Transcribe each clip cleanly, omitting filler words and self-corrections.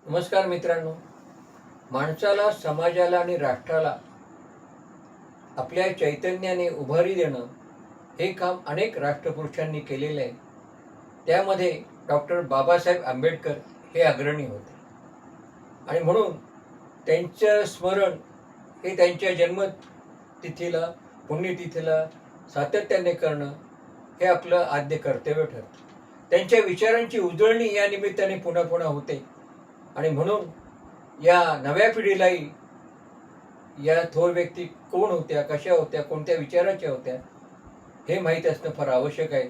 नमस्कार मित्रांनो. माणसाला, समाजाला आणि राष्ट्राला आपल्या चैतन्याने उभारी देणं हे काम अनेक राष्ट्रपुरुषांनी केलेलं आहे. त्यामध्ये डॉक्टर बाबासाहेब आंबेडकर हे अग्रणी होते आणि म्हणून त्यांचं स्मरण हे त्यांच्या जन्मतिथीला, पुण्यतिथीला सातत्याने करणं हे आपलं आद्य कर्तव्य ठरतं. त्यांच्या विचारांची उजळणी या निमित्ताने पुन्हा पुन्हा होते आणि म्हणून या नव्या पिढीलाही या थोर व्यक्ती कोण होत्या, कशा होत्या, कोणत्या विचाराच्या होत्या हे माहीत असणं फार आवश्यक आहे.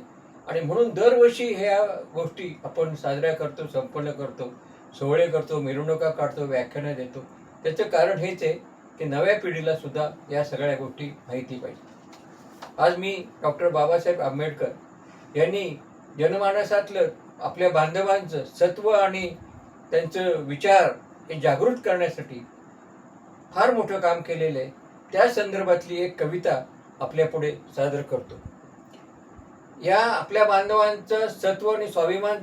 आणि म्हणून दरवर्षी ह्या गोष्टी आपण साजऱ्या करतो, संपन्न करतो, सोहळे करतो, मिरवणुका काढतो, व्याख्यानं देतो. त्याचं कारण हेच आहे की नव्या पिढीला सुद्धा या सगळ्या गोष्टी माहिती पाहिजे. आज मी डॉक्टर बाबासाहेब आंबेडकर यांनी जनमानसातलं आपल्या बांधवांचं सत्व आणि त्यांचं विचार हे जागृत करण्यासाठी फार मोठं काम केलेलं आहे. त्या संदर्भातली एक कविता आपल्यापुढे सादर करतो. या आपल्या बांधवांचं सत्व आणि स्वाभिमान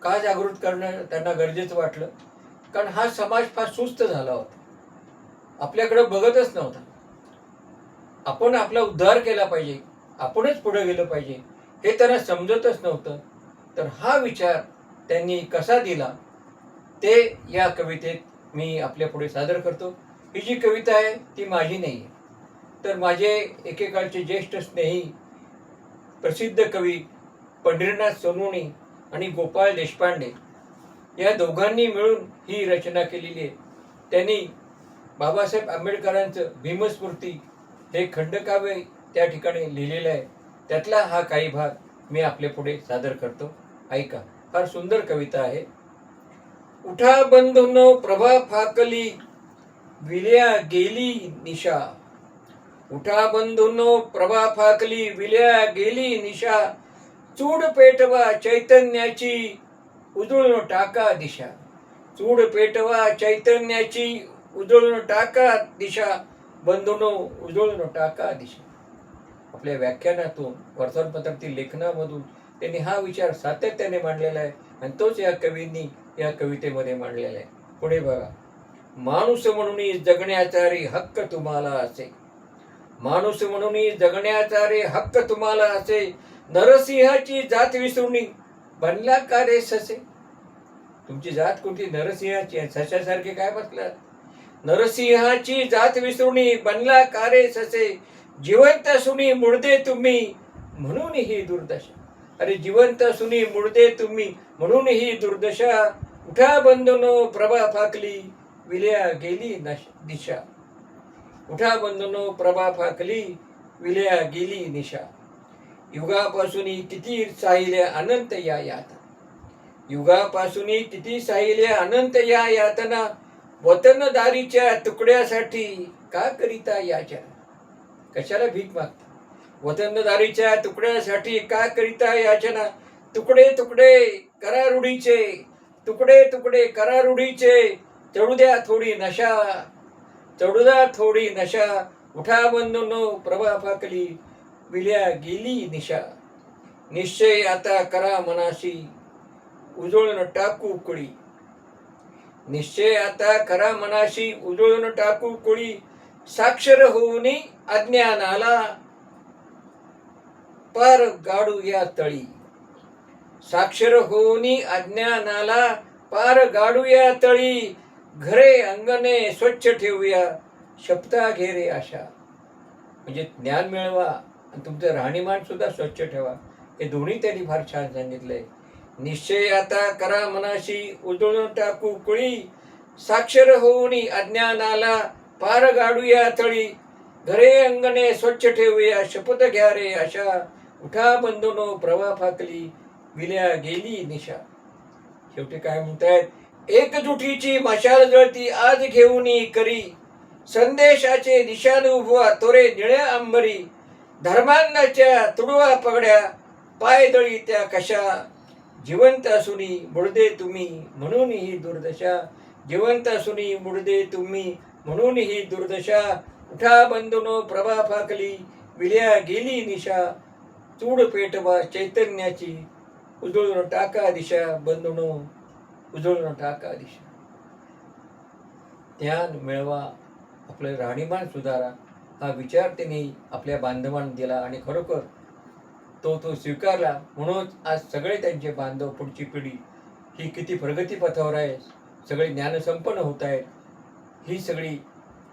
का जागृत करणं त्यांना गरजेचं वाटलं, कारण हा समाज फार सुस्त झाला होता, आपल्याकडे बघतच नव्हता. आपण आपला उद्धार केला पाहिजे, आपणच पुढे गेलं पाहिजे हे त्यांना समजतच नव्हतं. तर हा विचार त्यांनी कसा दिला ते या कवितेत मी आपल्यापुढे सादर करतो. ही जी कविता आहे ती माझी नाही आहे, तर माझे एकेकाळचे ज्येष्ठ स्नेही प्रसिद्ध कवी पंढरीनाथ सोनवणे आणि गोपाळ देशपांडे या दोघांनी मिळून ही रचना केलेली आहे. त्यांनी बाबासाहेब आंबेडकरांचं भीमस्फूर्ती हे खंडकाव्य त्या ठिकाणी लिहिलेलं आहे. त्यातला हा काही भाग मी आपल्यापुढे सादर करतो. ऐका, फार सुंदर कविता आहे. उठा बंधूंनो, प्रभा फाकली, विल्या गेली निशा. उठा बंधूंनो, प्रभा फाकली, विल्या गेली निशा. चूड पेटवा चैतन्याची, उजळून टाका दिशा. चूड पेटवा चैतन्याची, उजळून टाका दिशा. बंधूंनो, उजळून टाका दिशा. आपल्या व्याख्यानातून, वर्तमानपत्रातील लेखनामधून त्यांनी हा विचार सातत्याने मांडलेला आहे आणि तोच या कवींनी या कवितेमध्ये मांडलेला आहे. पुढे बघा. माणूस म्हणून जगण्याचा रे हक्क तुम्हाला असे. माणूस म्हणून जगण्याचा रे हक्क तुम्हाला असे. नरसिंहाची जात विसरून बनला का रे ससे. तुमची जात कोणती? नरसिंहाची आहे. सशासारखे काय बसलात? नरसिंहाची जात विसरून बनला का रे ससे. जिवंत सुनी मुळदे तुम्ही, म्हणून ही दुर्दशा. अरे जिवंत सुनी मुळदे तुम्ही, म्हणून ही दुर्दशा. उठा बंधूंनो, प्रभा फाकली, विल्या गेली दिशा. उठा बंधूंनो, प्रभा फाकली, विल्या गेली निशा. युगापासून किती साहिल्या अनंत या यातना. युगापासून किती साहिल्या अनंत या यातना. वतनदारीच्या तुकड्यासाठी का करिता याचना. कशाला भीक मागता? वतनदारीच्या तुकड्यासाठी का करिता याचना. तुकडे तुकडे करा रूढीचे, तुकडे तुकडे करा रूढीचे. चढू द्या थोडी नशा, चढू द्या थोडी नशा. उठा बंधूंनो, प्रभा फाकली, विल्या गेली निशा. निश्चय आता करा मनाशी, उजळून टाकू कुळी. निश्चय आता करा मनाशी, उजळून टाकू कुळी. साक्षर होऊन अज्ञानाला, पार गाडू या तळी. साक्षर होऊन अज्ञानाला, पार गाडू या तळी. घरे अंगणे स्वच्छ ठेवूया, शपथा घेरे आशा. म्हणजे ज्ञान मिळवा आणि तुमचं राहणीमान सुद्धा स्वच्छ ठेवा. हे दोन्ही त्यांनी फार छान सांगितलंय. निश्चय आता करा मनाशी, उजळून टाकू कुळी. साक्षर होऊन अज्ञानाला, पार गाडूया तळी. घरे अंगणे स्वच्छ ठेवूया, शपथ घ्या रे आशा. उठा बंधूंनो, प्रभा फाकली, विल्या गेली निशा. शेवटी काय म्हणतायत? एकजुटीची मशाल जळती आज घेऊन करी. संदेशाचे निशाण उभवा तोरे निळ्या अंबरी. धर्मांनाच्या तुडवा पगड्या, पायदळी त्या कशा. जिवंत असूनी मुळदे तुम्ही, म्हणून ही दुर्दशा. जिवंत असूनी मुळदे तुम्ही, म्हणून ही दुर्दशा. उठा बंधूंनो, प्रभा फाकली, विल्या गेली निशा. चूड पेटवा चैतन्याची, उजळून टाका दिशा. बंधूंनो, उजळून टाका दिशा. ज्ञान मिळवा, आपलं राहणीमान सुधारा, हा विचार त्यांनी आपल्या बांधवांना दिला आणि खरोखर तो स्वीकारला. म्हणून आज सगळे त्यांचे बांधव, पुढची पिढी ही किती प्रगतीपथावर आहे, सगळे ज्ञानसंपन्न होत आहेत. ही सगळी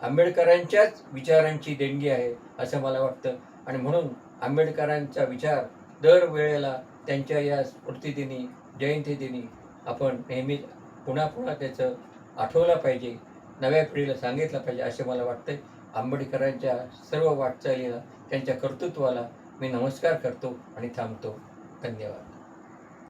आंबेडकरांच्याच विचारांची देणगी आहे असं मला वाटतं. आणि म्हणून आंबेडकरांचा विचार दरवेळेला त्यांच्या या स्मृतिदिनी, जयंतीदिनी आपण नेहमीच पुन्हा पुन्हा त्याचं आठवलं पाहिजे, नव्या पिढीला सांगितलं पाहिजे असं मला वाटतं. आंबेडकरांच्या सर्व वाटचालीला, त्यांच्या कर्तृत्वाला मी नमस्कार करतो आणि थांबतो. धन्यवाद.